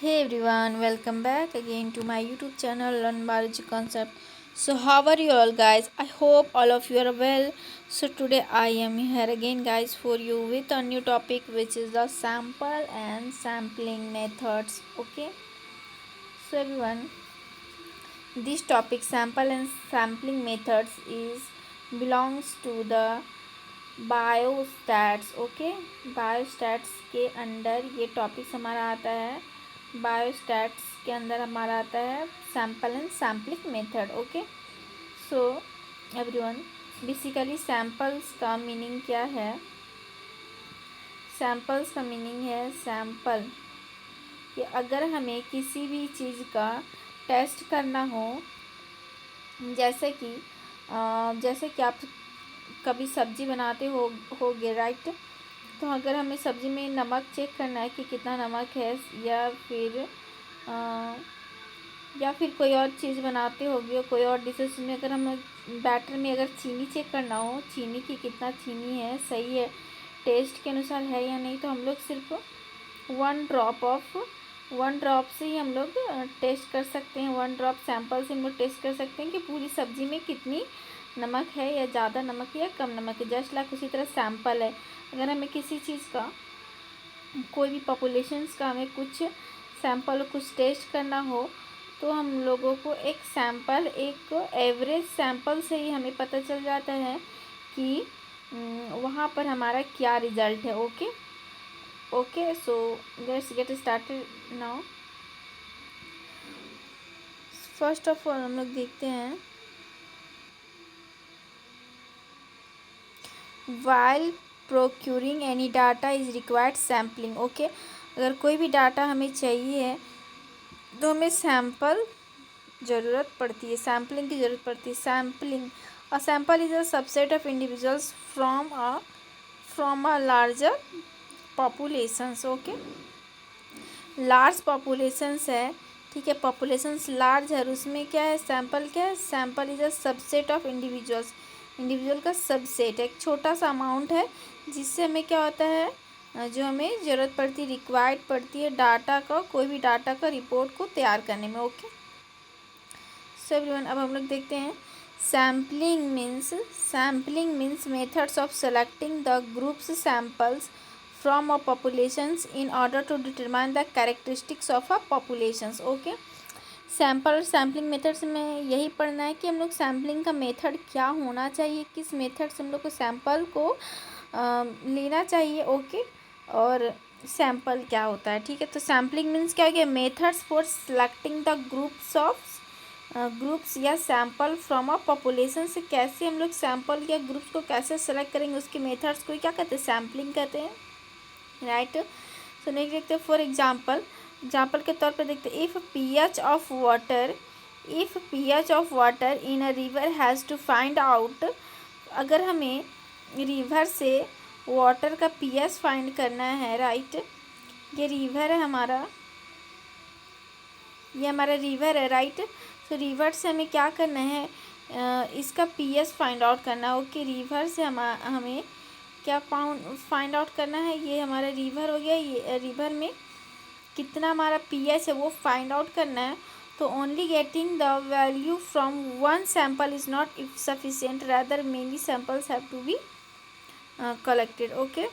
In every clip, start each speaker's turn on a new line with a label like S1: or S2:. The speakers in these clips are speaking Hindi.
S1: Hey everyone, welcome back again to my YouTube channel Learn Biology Concept. So how are you all guys? I hope all of you are well. So today I am here again guys for you with a new topic which is the sample and sampling methods. Okay. So everyone, this topic sample and sampling methods is belongs to the biostats okay biostats के अंडर ये टॉपिक्स हमारा आता है। बायोस्टैट्स के अंदर हमारा आता है sample and sampling method. Okay so everyone, basically samples का मीनिंग क्या है? सैम्पल्स का मीनिंग है सैम्पल कि अगर हमें किसी भी चीज़ का टेस्ट करना हो, जैसे कि आप कभी सब्ज़ी बनाते होगे राइट। तो अगर हमें सब्ज़ी में नमक चेक करना है कि कितना नमक है, अ, या फिर कोई और चीज़ बनाते होगे, कोई और डिशेस में अगर हमें बैटर में अगर चीनी चेक करना हो, चीनी की कितना चीनी है, सही है, टेस्ट के अनुसार है या नहीं, तो हम लोग सिर्फ वन ड्रॉप से ही हम लोग टेस्ट कर सकते हैं। वन ड्रॉप सैंपल से हम लोग टेस्ट कर सकते हैं कि पूरी सब्ज़ी में कितनी नमक है, या ज़्यादा नमक है या कम नमक है। जस्ट लाइक उसी तरह सैंपल है, अगर हमें किसी चीज़ का, कोई भी पॉपुलेशंस का हमें कुछ सैंपल कुछ टेस्ट करना हो, तो हम लोगों को एक सैंपल, एक एवरेज सैंपल से ही हमें पता चल जाता है कि वहाँ पर हमारा क्या रिज़ल्ट है। Okay so let's get started now. First of all हम लोग देखते हैं while procuring any data is required sampling. Okay, अगर कोई भी डाटा हमें चाहिए तो हमें सैम्पल ज़रूरत पड़ती है, सैम्पलिंग की ज़रूरत पड़ती है। Sampling, a sample is a subset of individuals from a larger populations. Okay, large populations है, ठीक है, पॉपुलेशंस लार्ज है और उसमें क्या है, सैम्पल क्या है, sample is a subset of individuals, individual का सबसेट है, एक छोटा सा अमाउंट है जिससे हमें क्या होता है, जो हमें ज़रूरत पड़ती है, रिक्वायर्ड पड़ती है डाटा का, कोई भी डाटा का रिपोर्ट को तैयार करने में। ओके सो एवरीवन, अब हम लोग देखते हैं sampling means methods of selecting the groups samples from a populations in order to determine the characteristics of a populations। Okay, sampling methods में यही पढ़ना है कि हम लोग सैम्पलिंग का मेथड क्या होना चाहिए, किस मेथड से हम लोग को सैम्पल को लेना चाहिए। ओके, और सैम्पल क्या होता है, ठीक है। तो सैम्पलिंग मीन्स क्या हो गया, methods for selecting the groups या सैम्पल फ्रॉम अ पॉपुलेशन से कैसे हम लोग सैम्पल या ग्रुप्स को कैसे सेलेक्ट करेंगे, उसके मेथड्स को क्या कहते हैं, सैम्पलिंग कहते हैं राइट। सो नेक्स्ट देखते हैं, फॉर एग्जाम्पल के तौर पर देखते हैं, if pH of water in a river has to find out, अगर हमें रिवर से वाटर का पीएच फाइंड करना है राइट। ये हमारा रिवर है राइट। सो रिवर से हमें क्या करना है, इसका पीएच फाइंड आउट करना है। ओके, रिवर से हमें क्या फाइंड आउट करना है, ये हमारा रिवर हो गया, ये रिवर में कितना हमारा पीएच है वो फाइंड आउट करना है। तो only getting the value from one sample is not sufficient, rather many samples have to be collected. Okay,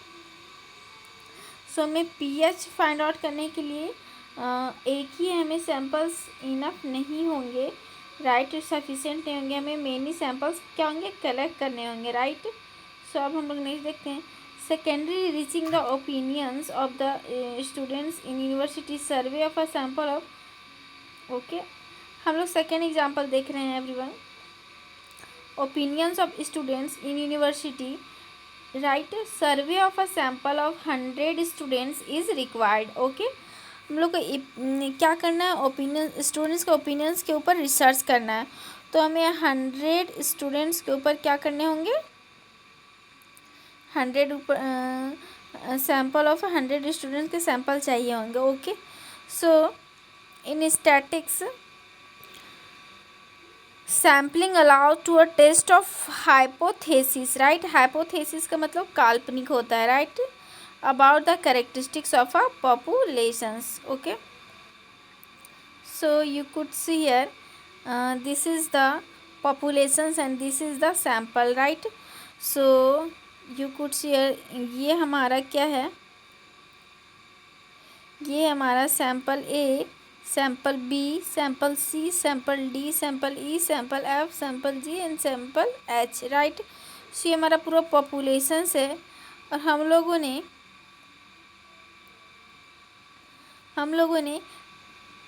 S1: so हमें पीएच फाइंड आउट करने के लिए एक ही हमें सैम्पल्स इनफ नहीं होंगे राइट, सफिशिएंट नहीं होंगे, हमें मेनी सैम्पल्स क्या होंगे, कलेक्ट करने होंगे राइट। सो अब हम लोग नेक्स्ट देखते हैं, secondary reaching the opinions of the students in university, survey of a sample of. Okay, हम लोग सेकेंड एग्जाम्पल देख रहे हैं everyone, opinions of students in university right, survey of a sample of 100 students is required. Okay, हम लोग को क्या करना है, ओपिनियन, स्टूडेंट्स के ओपिनियंस के ऊपर रिसर्च करना है। तो हमें 100 स्टूडेंट्स के ऊपर क्या करने होंगे, 100 ऊपर सैम्पल ऑफ 100 स्टूडेंट्स के सैम्पल चाहिए होंगे। Okay, so in statics sampling allow to a test of hypothesis right, hypothesis का मतलब काल्पनिक होता है right, about the characteristics of a populations. Okay, So you could see here, this is the populations and this is the sample, right? So you could see here, ये हमारा क्या है, ये हमारा sample A, sample B, sample C, sample D, sample E, sample F, sample G and sample H, right. So ये हमारा पूरा पॉपुलेशंस है और हम लोगों ने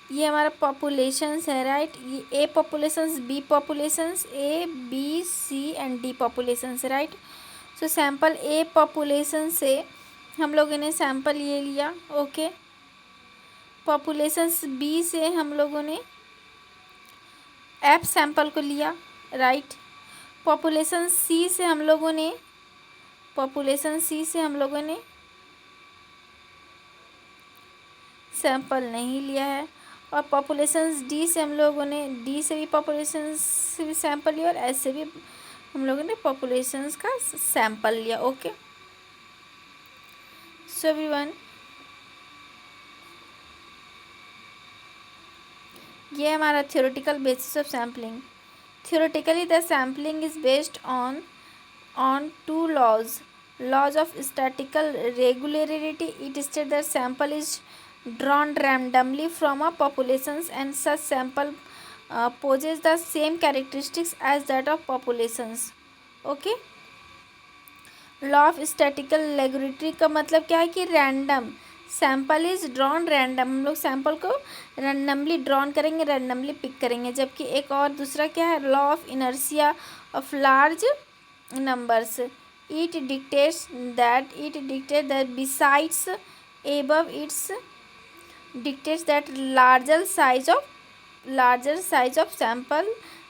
S1: ये हमारा पॉपुलेशंस है, राइट। ये A populations, B populations, A B C and D populations, right. So sample A population से हम लोगों ने सैम्पल ये लिया, ओके। पॉपुलेशंस बी से हम लोगों ने एफ सैम्पल को लिया, राइट। पॉपुलेशन सी से हम लोगों ने सैंपल नहीं लिया है। और पॉपुलेशंस डी से हम लोगों ने, डी से भी पॉपुलेशंस से भी सैंपल लिया और एच से भी हम लोगों ने पॉपुलेशंस का सैंपल लिया, ओके। सो एवरीवन, ये हमारा theoretical basis of sampling. Theoretically the sampling is based on two laws of statistical regularity. It states that sample is drawn randomly from a populations and such sample possess the same characteristics as that of populations, okay. Law of statistical regulatory का मतलब क्या है कि random, sample is drawn random, हम लोग सैम्पल को रैंडमली ड्रॉन करेंगे, रैंडमली पिक करेंगे। जबकि एक और दूसरा क्या है, law of inertia of large numbers. It dictates that besides above, it dictates that larger size of sample,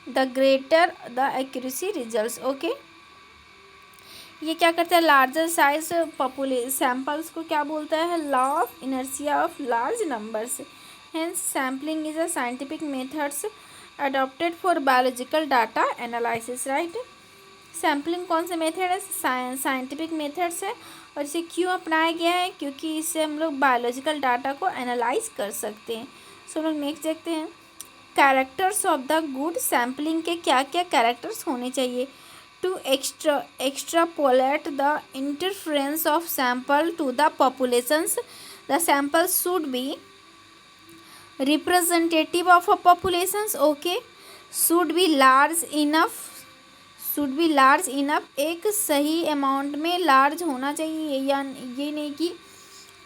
S1: the greater the accuracy results, okay. ये क्या करता है, लार्जर साइज सैम्पल्स को क्या बोलता है, law of inertia of large numbers. Hence sampling is a scientific methods adopted for biological data analysis, right. Sampling कौन सा मेथड है, साइंटिफिक मेथड्स है। और इसे क्यों अपनाया गया है, क्योंकि इससे हम लोग बायोलॉजिकल डाटा को एनालाइज कर सकते हैं। सो हम लोग नेक्स्ट देखते हैं, characters of the good sampling के क्या क्या कैरेक्टर्स होने चाहिए। To extrapolate the interference of sample to the populations, the sample should be representative of a populations, okay. Should be large enough, एक सही अमाउंट में लार्ज होना चाहिए। या ये नहीं कि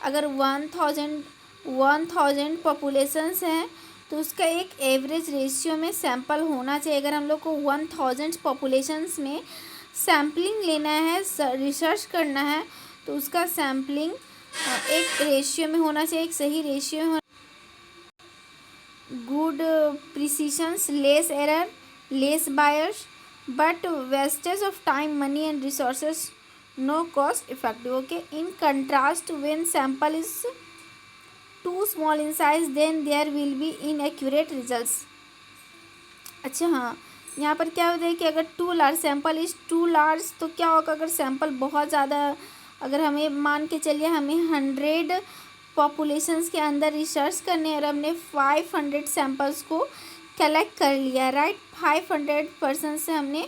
S1: अगर 1000 पॉपुलेशंस हैं तो उसका एक एवरेज रेशियो में सैंपल होना चाहिए। अगर हम लोग को 1000 पॉपुलेशंस में सैम्पलिंग लेना है, रिसर्च करना है, तो उसका सैम्पलिंग एक रेशियो में होना चाहिए, एक सही रेशियो में। Good precisions, less error, less bias, but wastage of time, money and resources, no cost effective, okay. In contrast, when sample is too small in size, then there will be inaccurate results. अच्छा हाँ, यहाँ पर क्या होता है कि अगर too large sample is too large, तो क्या होगा, अगर सैम्पल बहुत ज़्यादा, अगर हमें मान के चलिए हमें 100 पॉपुलेशंस के अंदर रिसर्च करने और हमने 500 सैम्पल्स को कलेक्ट कर लिया, राइट। 500 पर्सन से हमने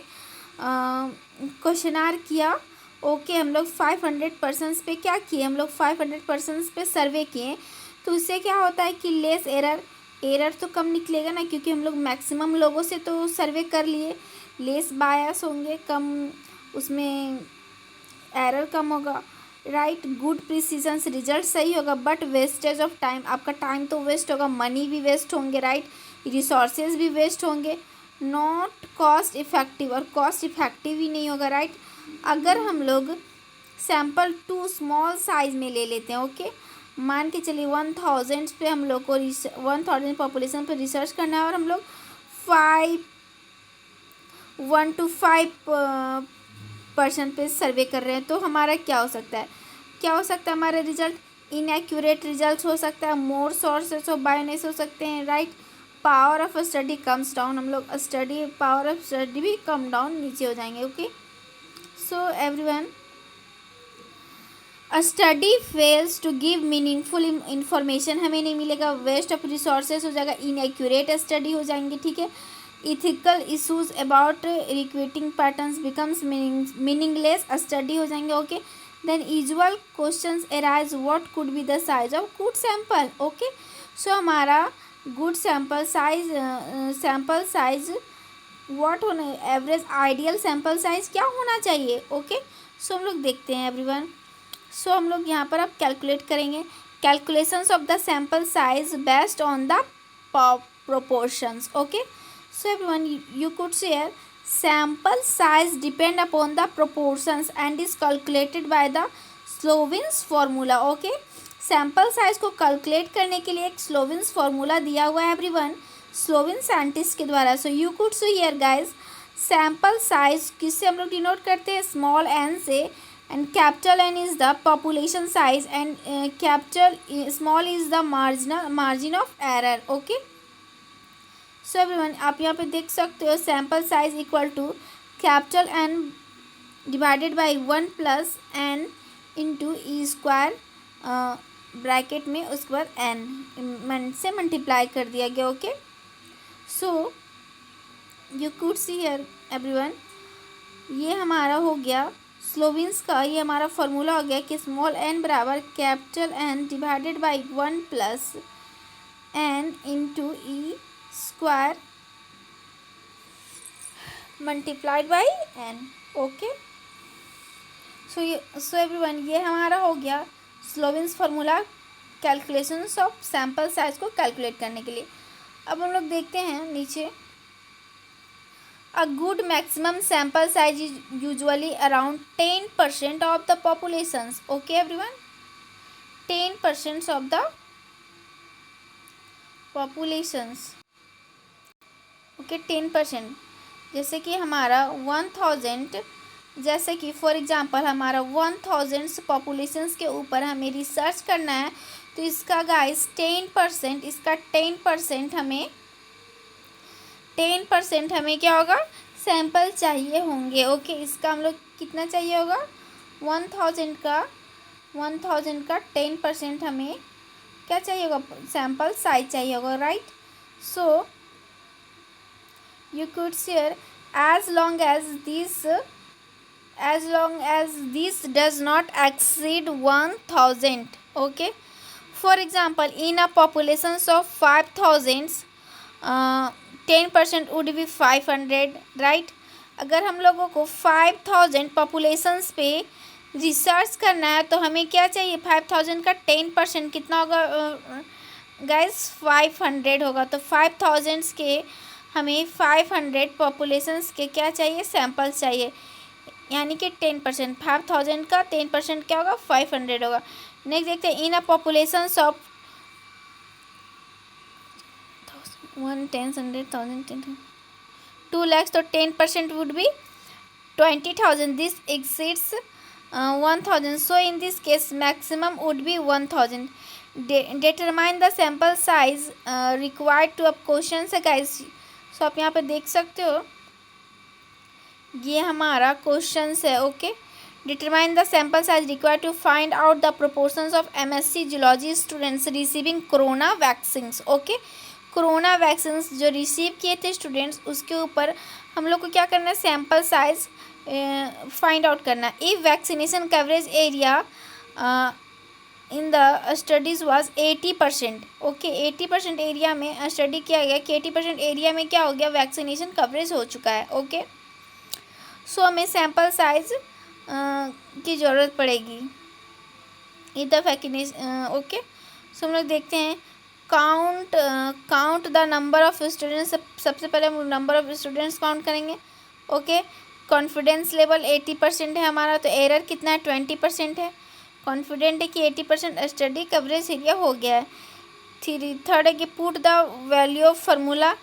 S1: क्वेश्चनार किया, ओके। हम लोग 500 पर्सन्स पे क्या किए, हम लोग 500 पर्सन्स पे सर्वे किए। तो उससे क्या होता है कि लेस एरर तो कम निकलेगा ना, क्योंकि हम लोग मैक्सिमम लोगों से तो सर्वे कर लिए। लेस बायस होंगे, कम उसमें एरर कम होगा, राइट। गुड प्रिसीजन्स, रिजल्ट सही होगा। बट वेस्टेज ऑफ टाइम, आपका टाइम तो वेस्ट होगा, मनी भी वेस्ट होंगे, राइट। रिसोर्सेज भी वेस्ट होंगे। नॉट कॉस्ट इफ़ेक्टिव, और कॉस्ट इफ़ेक्टिव ही नहीं होगा, राइट। अगर हम लोग सैम्पल टू स्मॉल साइज में ले लेते हैं, ओके। मान के चलिए 1000 पे हम लोग को 1000 पॉपुलेशन पे रिसर्च करना है और हम लोग 1 to 5% पे सर्वे कर रहे हैं, तो हमारा क्या हो सकता है, हमारा रिजल्ट इनएक्यूरेट रिजल्ट हो सकता है, मोर सोर्सेस ऑफ बायोनेस हो सकते हैं, right. Power of study comes down, हम लोग पावर ऑफ स्टडी भी कम डाउन, नीचे हो जाएंगे, okay. So everyone, a study fails to give meaningful information, हमें नहीं मिलेगा, वेस्ट ऑफ रिसोर्सेस हो जाएगा, इनएक्यूरेट स्टडी हो जाएंगे, ठीक है। Ethical issues about recruiting patterns becomes meaningless study हो जाएंगे, okay. Then usual questions arise what could be the size of good sample, okay. So हमारा गुड सैंपल साइज व्हाट होना, एवरेज आइडियल सैंपल साइज क्या होना चाहिए, ओके। सो हम लोग देखते हैं एवरीवन। सो हम लोग यहाँ पर अब कैलकुलेट करेंगे calculations of the sample size based on the proportions, okay। So everyone, you could share sample size depend upon the proportions and is calculated by the Sloven's formula, okay। Sample size को कैलकुलेट करने के लिए एक स्लोविन्स फार्मूला दिया हुआ है एवरीवन, स्लोविन साइंटिस्ट के द्वारा। So you could see here guys, sample size किससे हम लोग डिनोट करते हैं, स्मॉल एन से, and capital N is the population size and capital small is the margin of error, okay. So everyone, आप यहाँ पे देख सकते हो sample size equal to capital N divided by 1 plus N into e square bracket में उसके बाद एन से मल्टीप्लाई कर दिया गया, okay. So you could see here everyone, ये हमारा हो गया स्लोविन्स का, ये हमारा फार्मूला हो गया कि स्मॉल एन बराबर capital N divided by 1 plus N into e square multiplied by N, okay. So everyone, ये हमारा हो गया Slovin's formula calculations of sample size को कैलकुलेट करने के लिए। अब हम लोग देखते हैं नीचे, a good maximum sample size is usually around 10% of the populations, okay everyone, 10% of the populations, okay, 10%। जैसे कि हमारा 1000, जैसे कि फॉर एग्जांपल हमारा 1000 पॉपुलेशंस के ऊपर हमें रिसर्च करना है, तो इसका गाइस 10%, इसका 10% हमें क्या होगा, सैंपल चाहिए होंगे, ओके। इसका हम लोग कितना चाहिए होगा, 1000 का 10% हमें क्या चाहिए होगा, सैंपल साइज चाहिए होगा, right. So you could share as long as this does not exceed 1000, okay। For example, in a population of 5000, 10% would be 500, right। अगर हम लोगों को 5000 पॉपुलेशंस पे रिसर्च करना है तो हमें क्या चाहिए, 5000 का 10% कितना होगा गाइस, 500 होगा। तो 5000 के हमें 500 पॉपुलेशंस के क्या चाहिए, सैंपल्स चाहिए, यानी कि 10%, 5000 का 10% क्या होगा, 500 होगा। नेक्स्ट देखते हैं, in a populations of 2 lakhs, तो 10% would be 20,000, this exceeds 1000, so in this case maximum would be 1000। Determine the sample size required to, अब क्वेश्चन है गाइस। सो आप यहाँ पे देख सकते हो, ये हमारा क्वेश्चन है, okay. Determine the sample size required to find out the proportions of MSc zoology students receiving corona vaccines, okay. Corona vaccines जो रिसीव किए थे स्टूडेंट्स, उसके ऊपर हम लोग को क्या करना है, सैम्पल साइज फाइंड आउट करना है। If vaccination coverage area in the studies was 80%, okay. 80% area में स्टडी किया गया कि 80% एरिया में क्या हो गया, वैक्सीनेशन कवरेज हो चुका है, ओके। सो हमें सैम्पल साइज की ज़रूरत पड़ेगी इधर वैक्सीनेशन, ओके। सो हम लोग देखते हैं, count the number of students, सबसे पहले हम नंबर ऑफ स्टूडेंट्स काउंट करेंगे, ओके। कॉन्फिडेंस लेवल 80% है हमारा, तो एरर कितना है, 20% है। कॉन्फिडेंट है कि 80% स्टडी कवरेज एरिया हो गया है। थर्ड है कि put the value of formula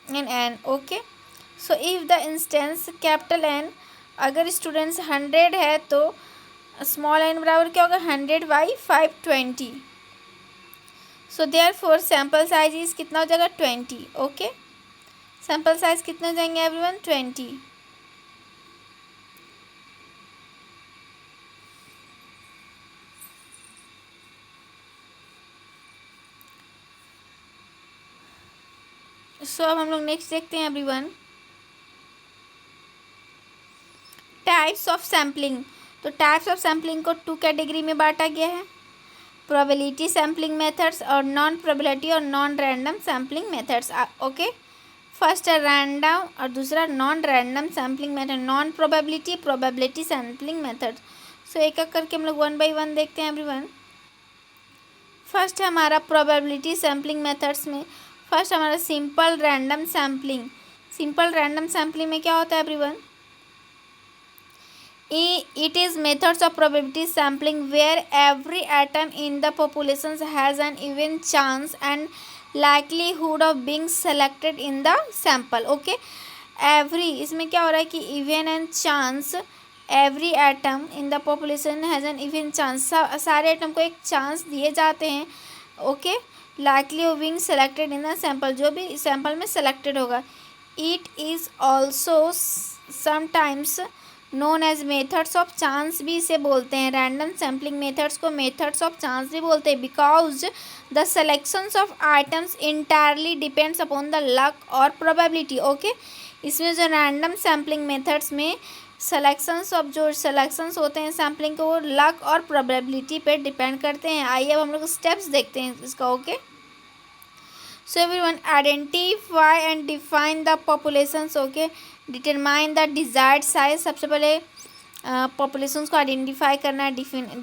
S1: in n, okay. So if the instance capital N, अगर स्टूडेंट्स 100 है तो स्मॉल एन बराबर क्या होगा, 100/520। So therefore sample size is कितना हो जाएगा, 20, ओके। सैम्पल साइज कितने हो जाएंगे एवरीवन, 20। सो अब हम लोग नेक्स्ट देखते हैं एवरीवन, टाइप्स ऑफ सैम्पलिंग। तो टाइप्स ऑफ सैम्पलिंग को 2 कैटेगरी में बांटा गया है, प्रोबेबिलिटी सैम्पलिंग मेथड्स और नॉन प्रोबेबिलिटी और non random sampling methods. Okay, first है रैंडम और दूसरा non random sampling method, non probability sampling method. So एक एक करके हम लोग 1 by 1 देखते हैं एवरीवन। फर्स्ट है हमारा प्रोबेबिलिटी सैम्पलिंग मेथड्स में, फर्स्ट हमारा simple random sampling. Simple random sampling में क्या होता है everyone, it is methods of probability sampling where every atom in the population has an even chance and likelihood of being selected in the sample. Okay, every, इसमें क्या हो रहा है कि even and chance, every atom in the population has an even chance, सारे एटम को एक चांस दिए जाते हैं। Okay, likely of being selected in the sample, जो भी सैम्पल में सेलेक्टेड होगा। it is also sometimes known as methods of chance भी इसे बोलते हैं, रैंडम सैम्पलिंग मेथड्स को मेथड्स ऑफ चांस भी बोलते हैं, because the selections of items entirely depends upon the luck और प्रोबेबिलिटी। ओके, इसमें जो रैंडम सैम्पलिंग मेथड्स में जो सेलेक्शंस होते हैं सैम्पलिंग को, वो लक और प्रोबेबिलिटी पे डिपेंड करते हैं। आइए अब हम लोग स्टेप्स देखते हैं इसका। Okay, so everyone, identify and define the populations. Okay, determine the desired size, सबसे पहले पॉपुलेशंस को आइडेंटिफाई करना है,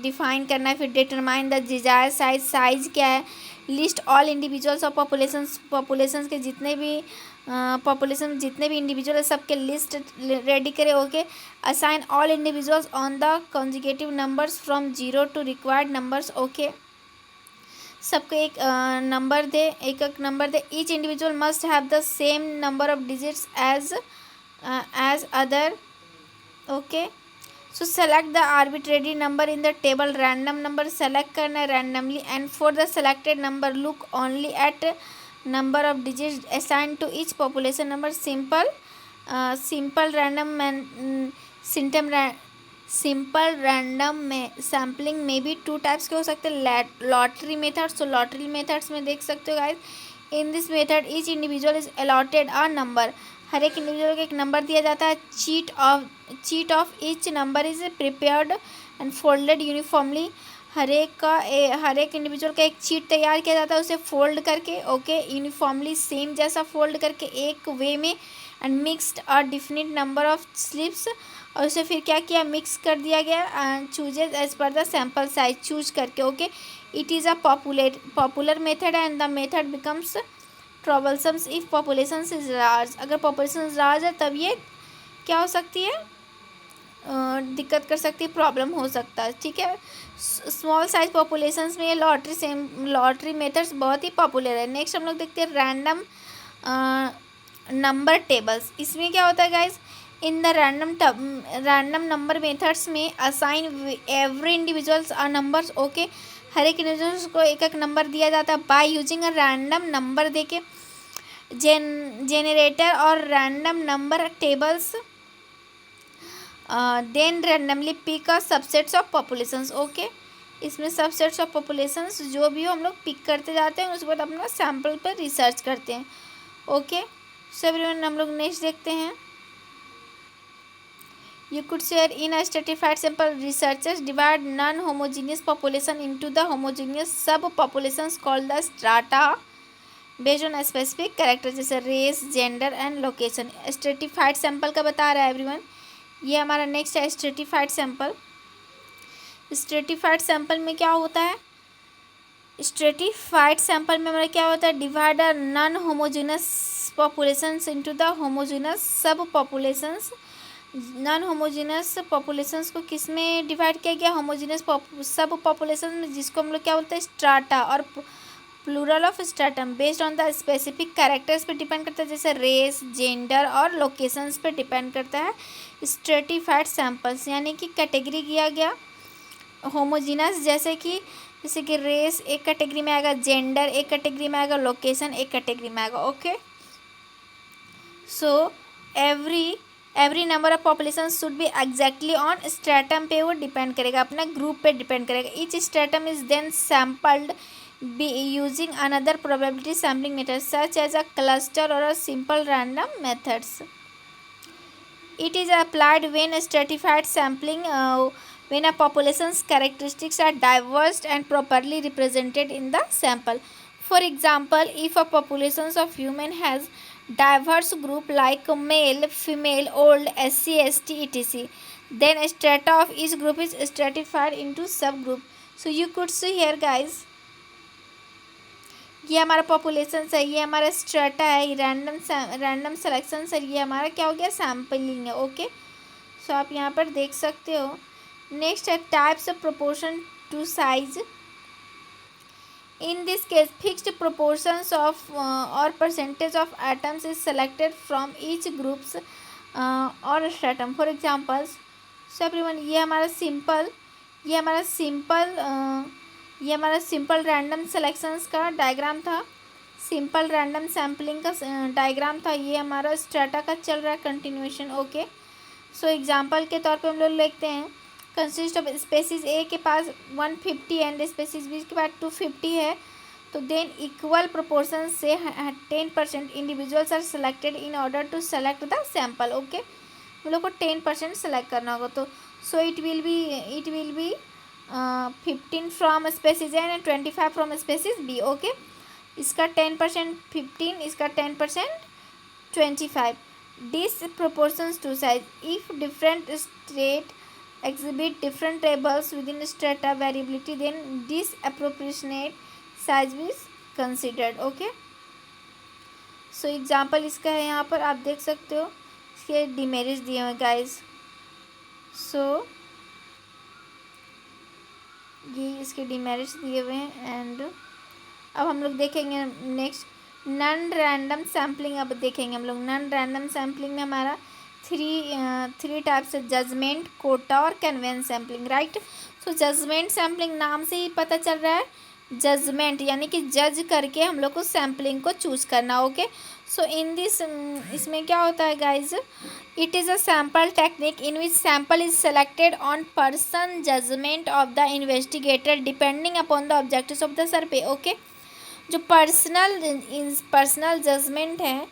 S1: डिफाइन करना है, फिर determine the desired size, size क्या है, list all individuals of populations के जितने भी पॉपुलेशन जितने भी इंडिविजुअल है सबके लिस्ट रेडी करें। Okay, assign all individuals on the consecutive numbers from 0 to required numbers. Okay, सबको एक नंबर दे, एक एक नंबर दे। Each individual must have the same number of digits as other. Okay, so select the arbitrary number in the table, random number select करना है randomly, and for the selected number look only at number of digits assigned to each population number. Simple random में सैम्पलिंग में भी 2 टाइप्स के हो सकते हैं, लॉटरी मेथड्स। तो लॉटरी मेथड्स में देख सकते हो guys, in this method each individual is allotted a number, हर एक इंडिविजुअल को एक नंबर दिया जाता है। Chit of each number is prepared and folded uniformly, हर एक इंडिविजुअल का एक चीट तैयार किया जाता है, उसे फोल्ड करके, ओके, यूनिफॉर्मली सेम जैसा फोल्ड करके एक वे में, and mixed a definite number of slips, और उसे फिर क्या किया, मिक्स कर दिया गया, एंड चूजेज एज पर द सैम्पल साइज, चूज करके। Okay, it is a popular method and the method becomes troublesomes if population is large. अगर पॉपुलेशन लार्ज है तब ये क्या हो सकती है, दिक्कत कर सकती है, प्रॉब्लम हो सकता है। ठीक है, स्मॉल साइज पॉपुलेशंस में ये लॉटरी मेथड्स बहुत ही पॉपुलर है। नेक्स्ट हम लोग देखते हैं रैंडम नंबर टेबल्स। इसमें क्या होता है guys, in the random number methods में assign every individuals are numbers. Okay, हर एक इंडिविजुअल्स को एक एक नंबर दिया जाता है by using a random number देके जेनरेटर और random number tables then randomly pick a subsets of populations. Okay, इसमें सबसेट्स ऑफ पॉपुलेशंस जो भी हो हम लोग पिक करते जाते हैं, उसके बाद अपना सैम्पल पर रिसर्च करते हैं। ओके, सो एवरीवन, हम लोग नेक्स्ट देखते हैं। You could share in a stratified sample, researchers divide non-homogeneous population into the homogeneous subpopulations called the strata based on a specific character, जैसे race, gender and location. Stratified sample का बता रहा है एवरीवन, ये हमारा नेक्स्ट है स्ट्रेटिफाइड सैम्पल। स्ट्रेटिफाइड सैम्पल में क्या होता है, स्ट्रेटिफाइड सैम्पल में हमारा क्या होता है, divide a non homogeneous populations into the homogeneous सब पॉपुलेशंस। नॉन होमोजेनस पॉपुलेशंस को किस में डिवाइड किया गया, होमोजेनस सब पॉपुलेशन में, जिसको हम लोग क्या बोलते हैं, स्ट्राटा और plural of stratum, based on the specific characters पे डिपेंड करता है, जैसे रेस, जेंडर और लोकेशंस पे डिपेंड करता है। स्ट्रेटिफाइड सैम्पल्स यानी कि कैटेगरी किया गया। होमोजीनस जैसे कि रेस एक कैटेगरी में आएगा, जेंडर एक कैटेगरी में आएगा, लोकेशन एक कैटेगरी में आएगा। Okay, so every number of population should be exactly on stratum पे वो डिपेंड करेगा, अपना ग्रुप पे डिपेंड करेगा। Each stratum is then sampled be using another probability sampling method such as a cluster or a simple random methods. It is applied when stratified sampling when a population's characteristics are diverse and properly represented in the sample. For example, if a population of human has diverse group like male, female, old, SC, ST, etc., then strata of each group is stratified into subgroup. So you could see here guys, ये हमारा पॉपुलेशन है, ये हमारा स्ट्रेटा है, रैंडम सिलेक्शन है, ये हमारा क्या हो गया सैम्पलिंग है. ओके, सो आप यहाँ पर देख सकते हो. नेक्स्ट है types of proportion to size. In this case fixed proportions of or percentage of items is selected from each groups or stratum. For examples, so everyone ये हमारा सिंपल रैंडम सिलेक्शंस का डायग्राम था, सिंपल रैंडम सैम्पलिंग का डायग्राम था. ये हमारा स्ट्रेटा का चल रहा है कंटिन्यूएशन. ओके, सो एग्जांपल के तौर पे हम लोग लिखते हैं कंसिस्ट ऑफ स्पेसीज ए के पास 150 एंड स्पेसीज बी के पास 250 है, तो देन इक्वल प्रोपोर्शन से 10% individuals are selected in order to select the sample. Okay, हम लोग को 10% सेलेक्ट करना होगा. तो so it will be 15 from species A and 25 from species B. Okay, इसका 10% 15, इसका 10% 25. This proportions to size. If different state exhibit different tables within strata variability, then disproportionate size is considered. Okay. So example इसका है, यहाँ पर आप देख सकते हो इसके डिमेरिट्स दिए हुए guys. So ये इसके डिमेरिट्स दिए हुए हैं. एंड अब हम लोग देखेंगे नेक्स्ट नॉन रैंडम सैम्पलिंग. अब देखेंगे हम लोग नॉन रैंडम सैम्पलिंग में हमारा थ्री टाइप्स है, जजमेंट, कोटा और कन्वेंस सैम्पलिंग. राइट. सो जजमेंट सैम्पलिंग नाम से ही पता चल रहा है, जजमेंट यानी कि जज करके हम लोग को सैम्पलिंग को चूज करना. ओके, सो इन दिस इसमें क्या होता है guys, it is a sample technique in which sample is selected on person judgement of the investigator depending upon the objectives of the survey. Okay, जो पर्सनल जजमेंट है,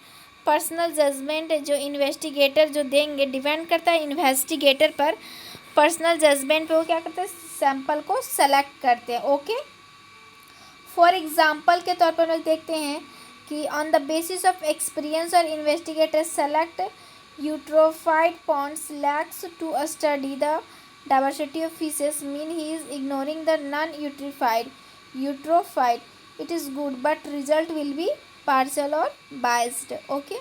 S1: पर्सनल जजमेंट जो इन्वेस्टिगेटर जो देंगे डिपेंड करता है इन्वेस्टिगेटर पर. पर्सनल जजमेंट पे वो क्या करते हैं, सैंपल को सेलेक्ट करते हैं. ओके, फॉर एग्जांपल के तौर पर हम देखते हैं कि on the basis of experience और investigator select eutrophied ponds lakes to study the diversity of fishes, mean he is ignoring the non eutrophied. It is good but result will be partial or biased. Okay,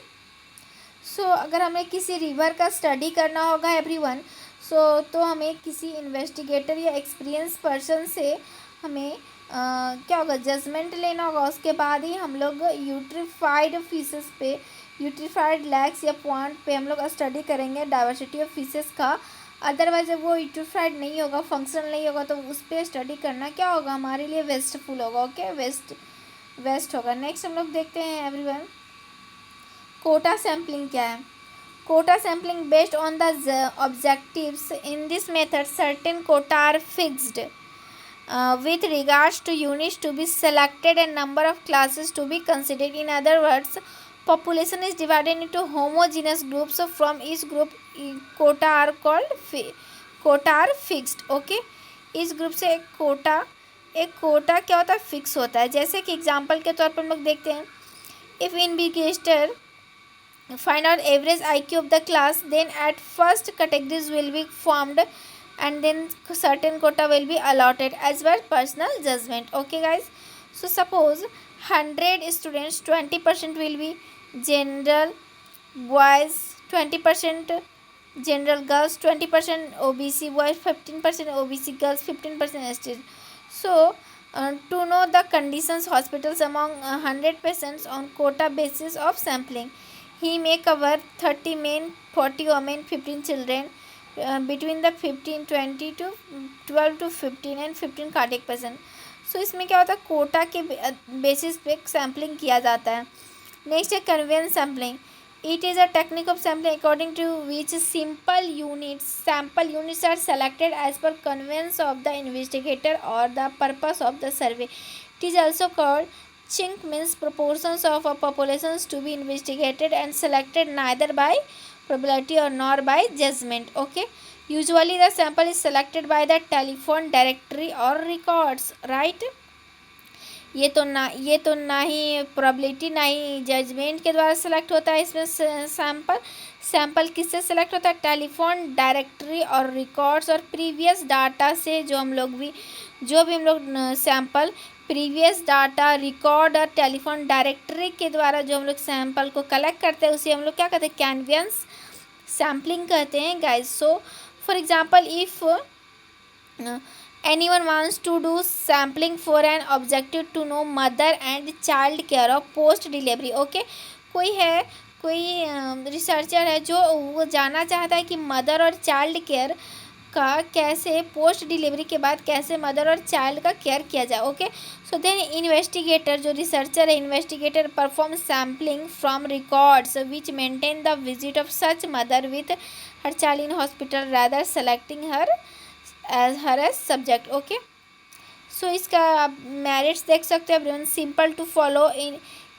S1: so अगर हमें किसी रिवर का स्टडी करना होगा एवरीवन, तो हमें किसी इन्वेस्टिगेटर या एक्सपीरियंस पर्सन से हमें क्या होगा, जजमेंट लेना होगा. उसके बाद ही हम लोग यूट्रीफाइड फिशेस पे, यूट्रीफाइड लैक्स या पॉन्ड पे हम लोग स्टडी करेंगे डाइवर्सिटी ऑफ फिशेस का. अदरवाइज जब वो यूट्रीफाइड नहीं होगा, फंक्शनल नहीं होगा, तो उस पर स्टडी करना क्या होगा, हमारे लिए वेस्टफुल होगा. ओके, वेस्ट होगा. नेक्स्ट हम लोग देखते हैं एवरीवन कोटा सैम्पलिंग क्या है. Quota sampling based on the objectives. In this method certain quota are fixed with regards to units to be selected and number of classes to be considered. In other words, population is divided into homogeneous groups. From each group quota are fixed. Okay, इस ग्रुप से एक कोटा क्या होता है, फिक्स होता है. जैसे कि एग्जांपल के तौर पर हम लोग देखते हैं, if investigator find out average IQ of the class, then at first categories will be formed and then certain quota will be allotted as per personal judgment. Okay guys, so suppose 100 students, 20% will be general boys, 20% general girls, 20% OBC boys, 15% OBC girls, 15% ST. So to know the conditions hospitals among 100 patients on quota basis of sampling, he may cover 30 men, 40 women, 15 children between the 20 to 12 to 15 and 15 cardiac patient. So इसमें क्या होता है, कोटा के बेसिस पे सैम्पलिंग किया जाता है. नेक्स्ट है convenience sampling. It is a technique of sampling according to which sample units are selected as per convenience of the investigator और the purpose of the survey. It is also called chink, means proportions of a populations to be investigated and selected neither by probability or nor by judgment. Okay, usually the sample is selected by the telephone directory or records, right? ये तो ना ही प्रोबेबिलिटी ना ही जजमेंट के द्वारा सेलेक्ट होता है। इसमें सैंपल किससे सेलेक्ट होता है? टेलीफोन डायरेक्टरी और रिकॉर्ड्स और प्रीवियस डाटा से। जो भी हम लोग सैंपल प्रीवियस डाटा, रिकॉर्ड और टेलीफोन डायरेक्टरी के द्वारा जो हम लोग सैंपल को कलेक्ट करते हैं उसे हम लोग क्या कहते हैं? कैनवेंस सैम्पलिंग कहते हैं guys. So for example if anyone wants to do sampling for an objective to know mother and child care of post delivery. Okay, कोई रिसर्चर है जो वो जानना चाहता है कि मदर और चाइल्ड केयर का कैसे पोस्ट डिलीवरी के बाद कैसे मदर और चाइल्ड का केयर किया जाए। ओके, सो देन इन्वेस्टिगेटर, जो रिसर्चर है, investigator perform sampling from records which maintain the visit of such mother with her child in hospital rather selecting her as subject. Okay, so इसका आप मेरिट्स देख सकते हो everyone. Simple to follow,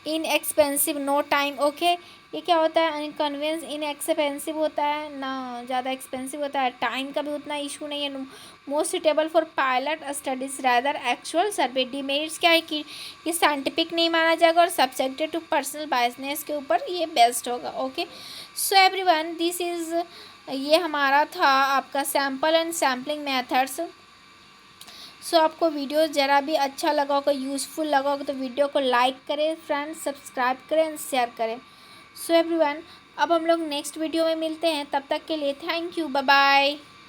S1: inexpensive, no time. Okay, ये क्या होता है? इनकन्वीनियंस, इनएक्सपेंसिव होता है, ना ज़्यादा एक्सपेंसिव होता है, टाइम का भी उतना इशू नहीं है। Most suitable for pilot studies rather actual survey. Demerits क्या है कि ये साइंटिफिक नहीं माना जाएगा और सब्जेक्टेड टू पर्सनल बायसनेस के ऊपर ये बेस्ट होगा। Okay, so everyone this is, ये हमारा था आपका सैम्पल एंड सैम्पलिंग मेथड्स। सो आपको वीडियो ज़रा भी अच्छा लगा होगा, यूज़फुल लगा होगा तो वीडियो को लाइक करें फ्रेंड्स, सब्सक्राइब करें एंड शेयर करें। सो एवरीवन, अब हम लोग नेक्स्ट वीडियो में मिलते हैं, तब तक के लिए थैंक यू, बाय बाय।